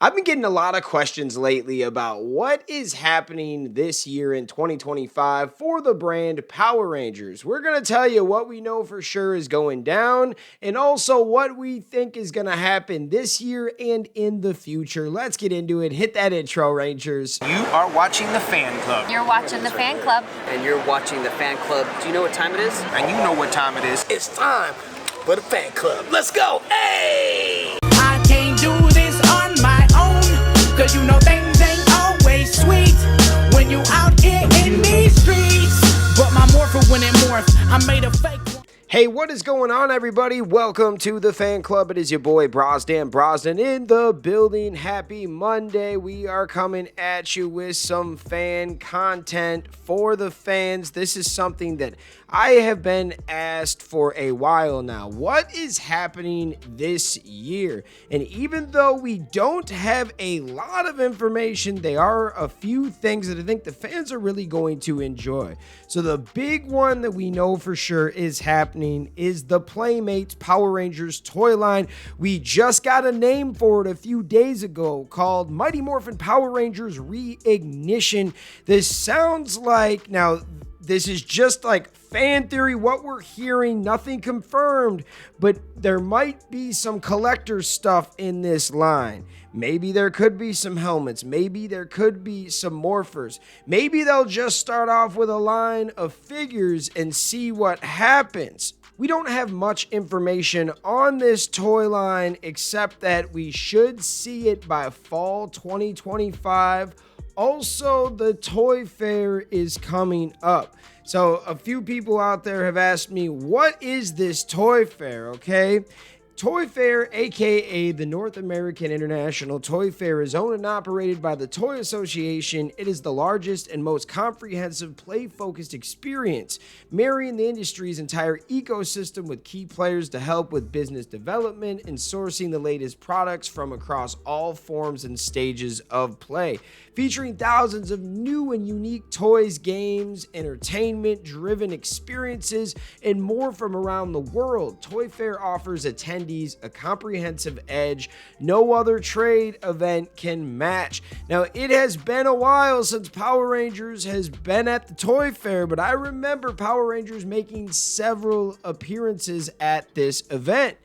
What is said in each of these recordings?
I've been getting a lot of questions lately about what is happening this year in 2025 for the brand Power Rangers. We're going to tell you what we know for sure is going down and also what we think is going to happen this year and in the future. Let's get into it. Hit that intro, Rangers. You are watching the Fan Club. You're watching the Fan Club. And you're watching the Fan Club. Do you know what time it is? And you know what time it is. It's time for the Fan Club. Let's go. Hey! I can't do this on my own, cause you know things ain't always sweet when you out here in these streets. But my morpher when it morphed, I made a fake one. Hey, what is going on, everybody? Welcome to the Fan Club. It is your boy Brosnan in the building. Happy Monday. We are coming at you with some fan content for the fans. This is something that I have been asked for a while now. What is happening this year? And even though we don't have a lot of information, there are a few things that I think the fans are really going to enjoy. So the big one that we know for sure is happening is the Playmates Power Rangers toy line. We just got a name for it a few days ago called Mighty Morphin Power Rangers Reignition. This sounds like, now this is just like fan theory, what we're hearing, nothing confirmed, but there might be some collector stuff in this line. Maybe there could be some helmets. Maybe there could be some morphers. Maybe they'll just start off with a line of figures and see what happens. We don't have much information on this toy line except that we should see it by fall 2025. Also, the Toy Fair is coming up. So a few people out there have asked me, what is this Toy Fair, okay? Toy Fair, aka the North American International Toy Fair, is owned and operated by the Toy Association. It is the largest and most comprehensive play-focused experience, marrying the industry's entire ecosystem with key players to help with business development and sourcing the latest products from across all forms and stages of play. Featuring thousands of new and unique toys, games, entertainment-driven experiences, and more from around the world, Toy Fair offers attendees a comprehensive edge no other trade event can match. Now, it has been a while since Power Rangers has been at the Toy Fair, but I remember Power Rangers making several appearances at this event.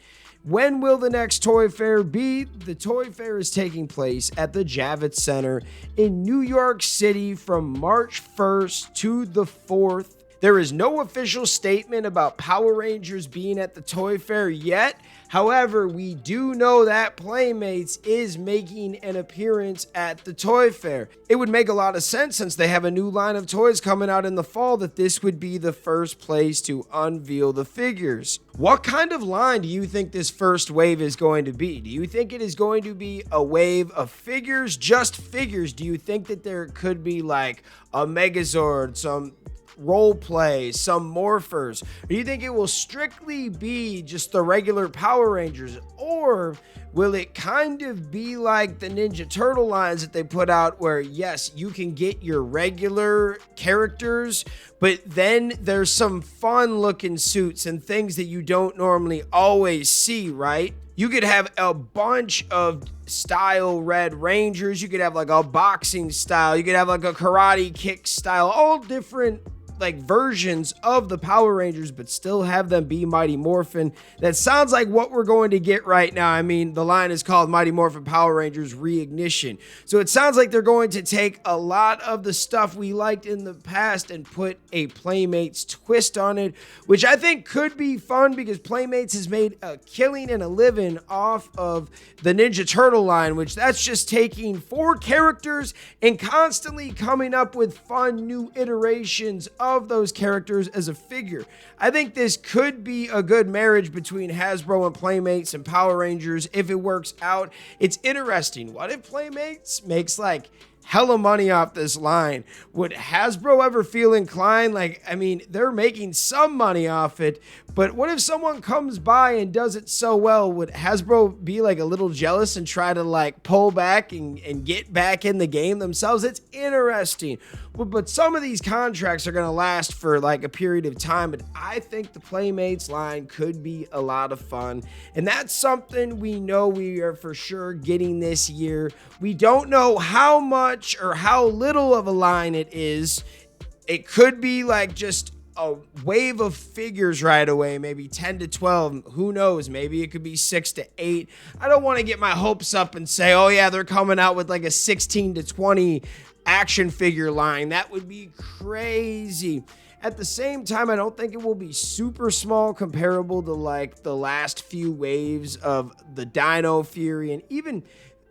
When will the next Toy Fair be? The Toy Fair is taking place at the Javits Center in New York City from March 1st to the 4th. There is no official statement about Power Rangers being at the Toy Fair yet. However, we do know that Playmates is making an appearance at the Toy Fair. It would make a lot of sense since they have a new line of toys coming out in the fall that this would be the first place to unveil the figures. What kind of line do you think this first wave is going to be? Do you think it is going to be a wave of figures, just figures? Do you think that there could be like a Megazord, some role play, some morphers? Or do you think it will strictly be just the regular Power Rangers? Or will it kind of be like the Ninja Turtle lines that they put out where, yes, you can get your regular characters, but then there's some fun looking suits and things that you don't normally always see, right? You could have a bunch of style Red Rangers. You could have like a boxing style. You could have like a karate kick style, all different like versions of the Power Rangers, but still have them be Mighty Morphin. That sounds like what we're going to get right now. I mean, the line is called Mighty Morphin Power Rangers Reignition. So it sounds like they're going to take a lot of the stuff we liked in the past and put a Playmates twist on it, which I think could be fun because Playmates has made a killing and a living off of the Ninja Turtle line, which that's just taking 4 characters and constantly coming up with fun new iterations of those characters as a figure. I think this could be a good marriage between Hasbro and Playmates and Power Rangers if it works out. It's interesting. What if Playmates makes like hella money off this line. Would Hasbro ever feel inclined? Like, I mean, they're making some money off it, but what if someone comes by and does it so well? Would Hasbro be like a little jealous and try to like pull back and get back in the game themselves? It's interesting. But some of these contracts are going to last for like a period of time, but I think the Playmates line could be a lot of fun. And that's something we know we are for sure getting this year. We don't know how much or how little of a line it is. It could be like just a wave of figures right away, maybe 10 to 12. Who knows? Maybe it could be 6 to 8. I don't want to get my hopes up and say, oh yeah, they're coming out with like a 16 to 20 action figure line. That would be crazy. At the same time, I don't think it will be super small comparable to like the last few waves of the Dino Fury, and even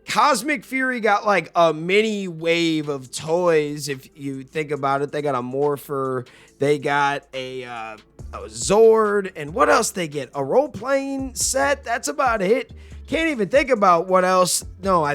Cosmic Fury got like a mini wave of toys. If you think about it, they got a Morpher, they got a Zord, and what else they get? A role-playing set. That's about it. Can't even think about what else. No,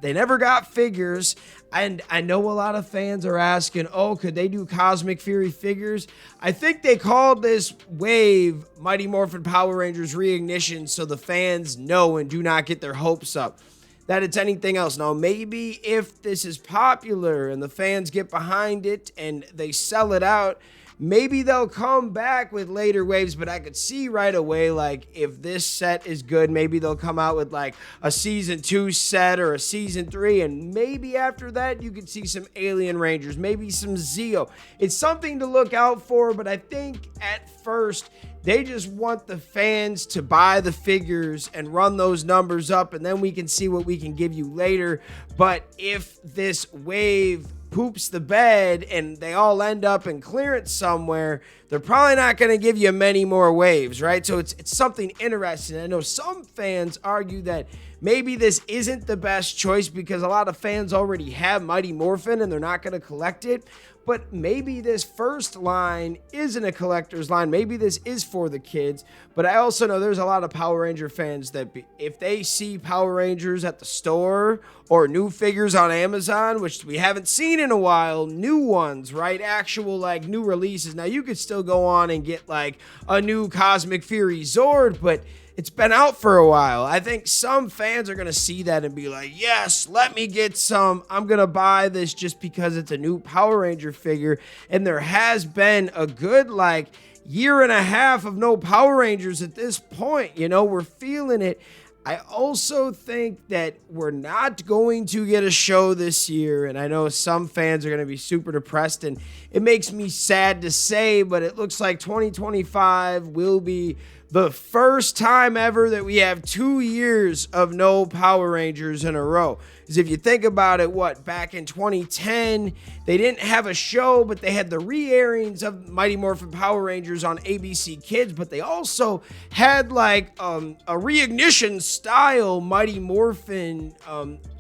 they never got figures. And I know a lot of fans are asking, oh, could they do Cosmic Fury figures? I think they called this wave Mighty Morphin Power Rangers Reignition so the fans know and do not get their hopes up that it's anything else. Now, maybe if this is popular and the fans get behind it and they sell it out, maybe they'll come back with later waves, but I could see right away, like, if this set is good, maybe they'll come out with, like, a Season 2 set or a Season 3, and maybe after that, you could see some Alien Rangers, maybe some Zeo. It's something to look out for, but I think at first, they just want the fans to buy the figures and run those numbers up, and then we can see what we can give you later. But if this wave poops the bed and they all end up in clearance somewhere, they're probably not going to give you many more waves, right? So it's something interesting. I know some fans argue that maybe this isn't the best choice because a lot of fans already have Mighty Morphin and they're not going to collect it. But maybe this first line isn't a collector's line. Maybe this is for the kids. But I also know there's a lot of Power Ranger fans that if they see Power Rangers at the store or new figures on Amazon, which we haven't seen in a while, new ones, right? Actual like new releases. Now you could still go on and get like a new Cosmic Fury Zord, but it's been out for a while. I think some fans are going to see that and be like, yes, let me get some. I'm going to buy this just because it's a new Power Ranger figure. And there has been a good like year and a half of no Power Rangers at this point. You know, we're feeling it. I also think that we're not going to get a show this year, and I know some fans are going to be super depressed, and it makes me sad to say, but it looks like 2025 will be the first time ever that we have 2 years of no Power Rangers in a row. Because if you think about it, back in 2010, they didn't have a show, but they had the re-airings of Mighty Morphin Power Rangers on ABC Kids, but they also had like a Reignition style Mighty Morphin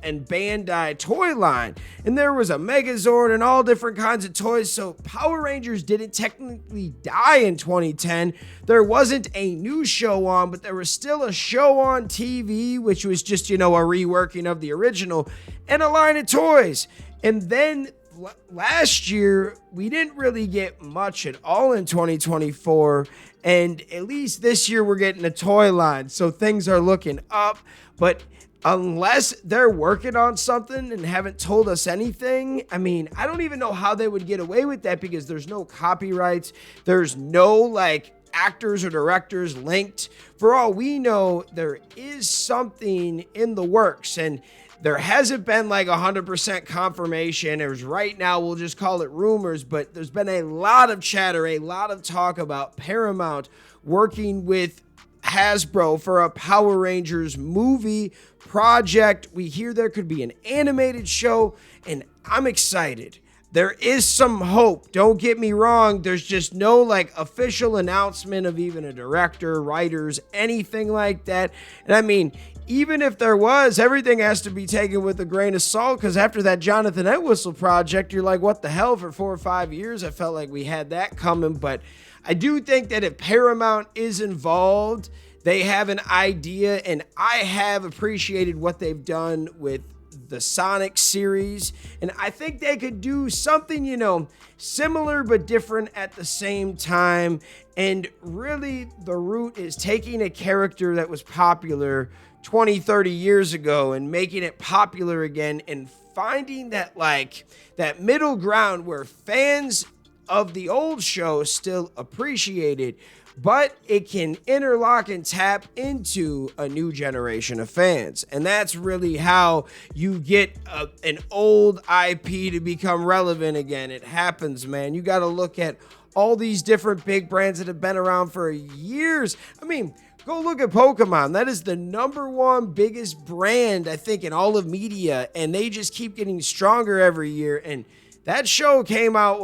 and Bandai Toyline. And there was a Megazord and all different kinds of toys. So Power Rangers didn't technically die in 2010. There wasn't a new show on, but there was still a show on TV, which was just, a reworking of the original and a line of toys. And then last year, we didn't really get much at all in 2024. And at least this year, we're getting a toy line. So things are looking up. But unless they're working on something and haven't told us anything, I mean, I don't even know how they would get away with that because there's no copyrights. There's no like actors or directors linked. For all we know, there is something in the works, and there hasn't been like 100% confirmation. There's right now, we'll just call it rumors, but there's been a lot of chatter, a lot of talk about Paramount working with Hasbro for a Power Rangers movie project. We hear there could be an animated show, and I'm excited. There is some hope. Don't get me wrong. There's just no like official announcement of even a director, writers, anything like that. And I mean, even if there was, everything has to be taken with a grain of salt, because after that Jonathan Entwistle project, you're like, what the hell? For 4 or 5 years, I felt like we had that coming. But I do think that if Paramount is involved, they have an idea, and I have appreciated what they've done with the Sonic series, and I think they could do something, similar but different at the same time. And really, the root is taking a character that was popular 20, 30 years ago and making it popular again, and finding that middle ground where fans of the old show still appreciate it, but it can interlock and tap into a new generation of fans. And that's really how you get an old IP to become relevant again. It happens, man. You got to look at all these different big brands that have been around for years. I mean, go look at Pokemon. That is the #1 biggest brand, I think, in all of media, and they just keep getting stronger every year. And that show came out,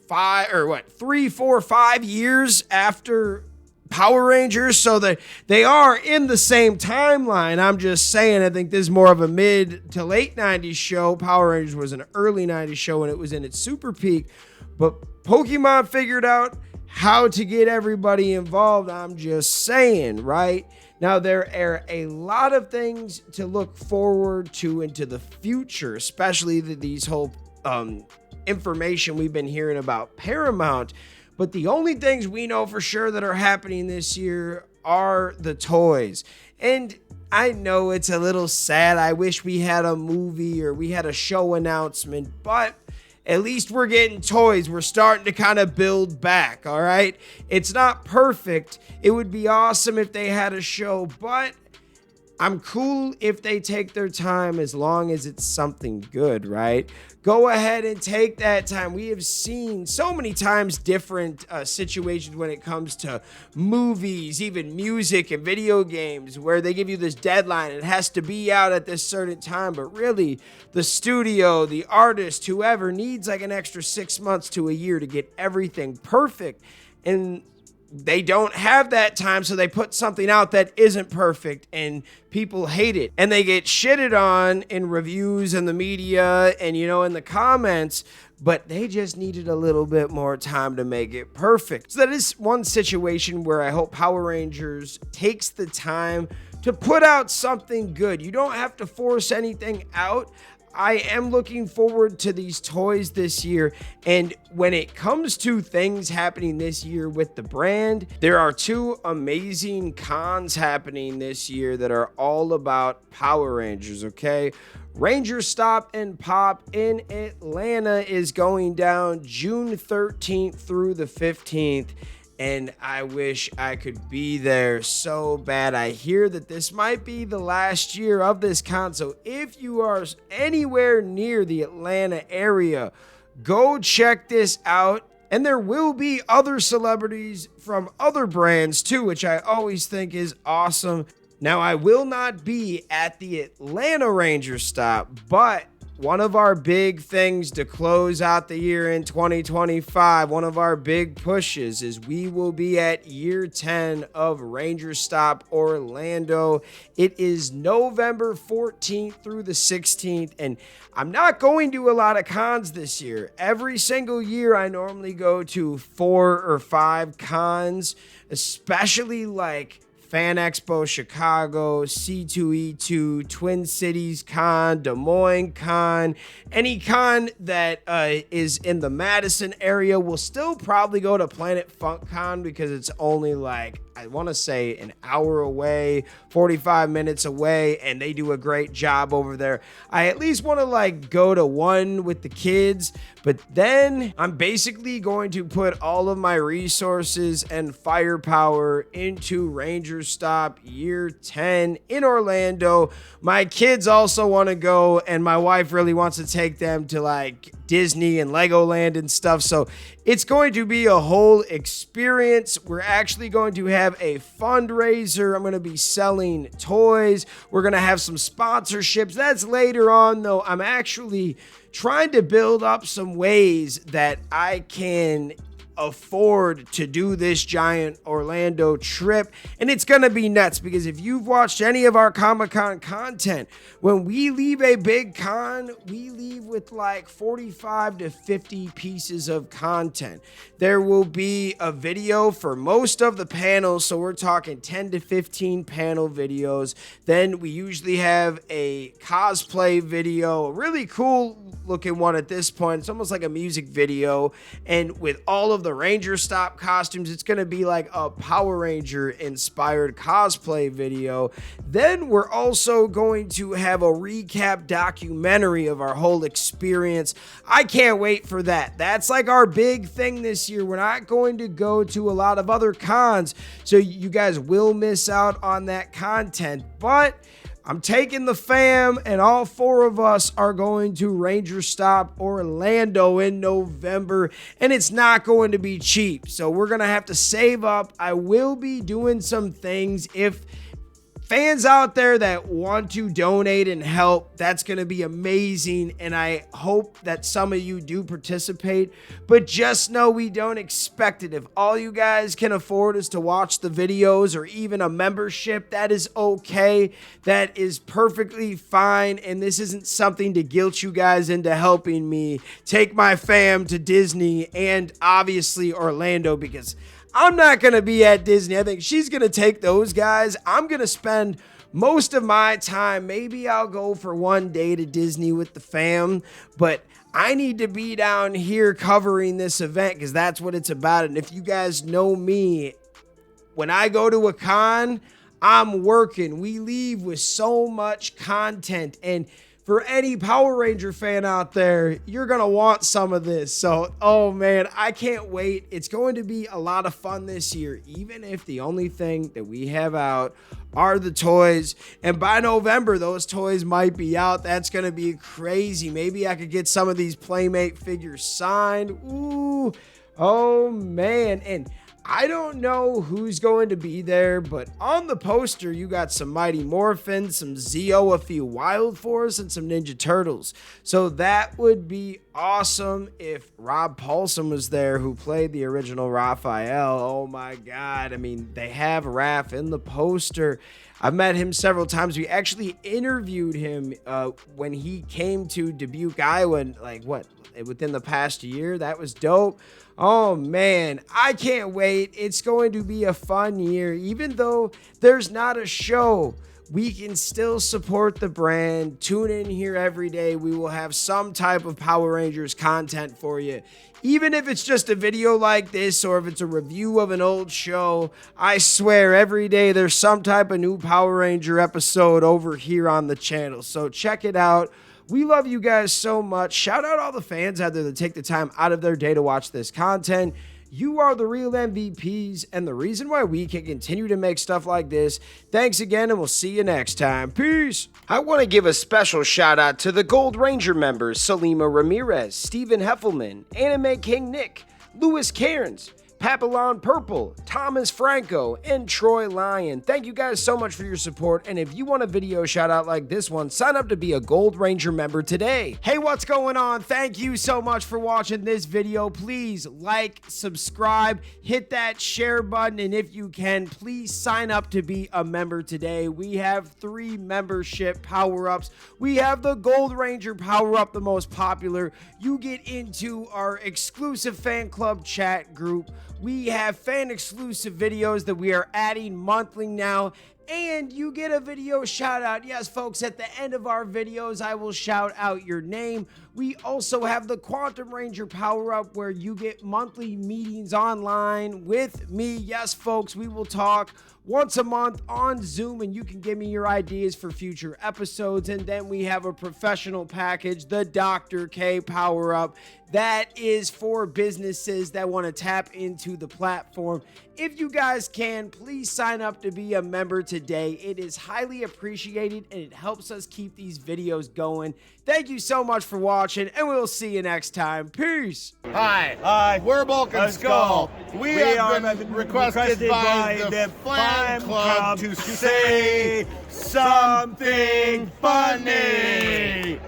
3, 4, 5 years after Power Rangers, so that they are in the same timeline. I'm just saying, I think this is more of a mid to late 90s show. Power Rangers was an early 90s show, and it was in its super peak. But Pokemon figured out how to get everybody involved. I'm just saying, right? Now, there are a lot of things to look forward to into the future, especially these whole information we've been hearing about Paramount. But the only things we know for sure that are happening this year are the toys. And I know it's a little sad. I wish we had a movie or we had a show announcement, but at least we're getting toys. We're starting to kind of build back, all right? It's not perfect. It would be awesome if they had a show, but I'm cool if they take their time as long as it's something good, right? Go ahead and take that time. We have seen so many times different situations when it comes to movies, even music and video games, where they give you this deadline. It has to be out at this certain time, but really the studio, the artist, whoever needs like an extra 6 months to a year to get everything perfect. And they don't have that time, so they put something out that isn't perfect, and people hate it. And they get shitted on in reviews and the media and, in the comments, but they just needed a little bit more time to make it perfect. So that is one situation where I hope Power Rangers takes the time to put out something good. You don't have to force anything out. I am looking forward to these toys this year, and when it comes to things happening this year with the brand, there are 2 amazing cons happening this year that are all about Power Rangers, okay? Ranger Stop and Pop in Atlanta is going down June 13th through the 15th. And I wish I could be there so bad. I hear that this might be the last year of this con. So if you are anywhere near the Atlanta area, go check this out. And there will be other celebrities from other brands too, which I always think is awesome. Now, I will not be at the Atlanta Ranger Stop, but one of our big things to close out the year in 2025, one of our big pushes, is we will be at year 10 of Ranger Stop Orlando. It is November 14th through the 16th, and I'm not going to a lot of cons this year. Every single year, I normally go to 4 or 5 cons, especially like Fan Expo Chicago, C2E2, Twin Cities Con, Des Moines Con, any con that is in the Madison area. Will still probably go to Planet Funk Con because it's only I want to say an hour away, 45 minutes away, and they do a great job over there. I at least want to go to one with the kids, but then I'm basically going to put all of my resources and firepower into Ranger Stop year 10 in Orlando. My kids also want to go, and my wife really wants to take them to Disney and Legoland and stuff. So it's going to be a whole experience. We're actually going to have a fundraiser. I'm going to be selling toys. We're going to have some sponsorships. That's later on, though. I'm actually trying to build up some ways that I can afford to do this giant Orlando trip. And it's going to be nuts because if you've watched any of our Comic-Con content, when we leave a big con, we leave with like 45 to 50 pieces of content. There will be a video for most of the panels, so we're talking 10 to 15 panel videos. Then we usually have a cosplay video, a really cool looking one at this point. It's almost like a music video, and with all of the Ranger Stop costumes, it's going to be like a Power Ranger inspired cosplay video. Then we're also going to have a recap documentary of our whole experience. I can't wait for that. That's like our big thing this year. We're not going to go to a lot of other cons, so you guys will miss out on that content, but I'm taking the fam, and all four of us are going to Ranger Stop Orlando in November, and it's not going to be cheap, so we're going to have to save up. I will be doing some things. If fans out there that want to donate and help, that's going to be amazing, and I hope that some of you do participate, but just know we don't expect it. If all you guys can afford is to watch the videos or even a membership, that is okay. That is perfectly fine, and this isn't something to guilt you guys into helping me take my fam to Disney and obviously Orlando, because I'm not going to be at Disney. I think she's going to take those guys. I'm going to spend most of my time. Maybe I'll go for one day to Disney with the fam, but I need to be down here covering this event because that's what it's about. And if you guys know me, when I go to a con, I'm working. We leave with so much content, and for any Power Ranger fan out there, you're going to want some of this. So, oh man, I can't wait. It's going to be a lot of fun this year, even if the only thing that we have out are the toys. And by November, those toys might be out. That's going to be crazy. Maybe I could get some of these Playmate figures signed. Ooh, oh man. And I don't know who's going to be there, but on the poster, you got some Mighty Morphin, some Zeo, a few Wild Force, and some Ninja Turtles. So that would be awesome if Rob Paulson was there, who played the original Raphael. Oh my God. I mean, they have Raph in the poster. I've met him several times. We actually interviewed him when he came to Dubuque, Iowa, within the past year. That was dope. Oh man, I can't wait. It's going to be a fun year. Even though there's not a show, we can still support the brand. Tune in here every day. We will have some type of Power Rangers content for you. Even if it's just a video like this or if it's a review of an old show, I swear every day there's some type of new Power Ranger episode over here on the channel. So check it out. We love you guys so much. Shout out all the fans out there that take the time out of their day to watch this content. You are the real MVPs and the reason why we can continue to make stuff like this. Thanks again, and we'll see you next time. Peace. I want to give a special shout out to the Gold Ranger members, Salima Ramirez, Stephen Heffelman, Anime King Nick, Louis Cairns, Papillon Purple, Thomas Franco, and Troy Lyon. Thank you guys so much for your support, and if you want a video shout out like this one, sign up to be a Gold Ranger member today. Hey, what's going on? Thank you so much for watching this video. Please like, subscribe, hit that share button, and if you can, please sign up to be a member today. We have 3 membership power-ups. We have the Gold Ranger power-up, the most popular. You get into our exclusive fan club chat group. We have fan exclusive videos that we are adding monthly now, and you get a video shout out. Yes, folks, at the end of our videos, I will shout out your name. We also have the Quantum Ranger power up where you get monthly meetings online with me. Yes, folks, we will talk once a month on Zoom, and you can give me your ideas for future episodes. And then we have a professional package, the Dr. K power up. That is for businesses that want to tap into the platform. If you guys can, please sign up to be a member today. It is highly appreciated, and it helps us keep these videos going. Thank you so much for watching, and we'll see you next time. Peace. Hi, we're Bulk and Skull. We have been requested by the fan club to say something funny.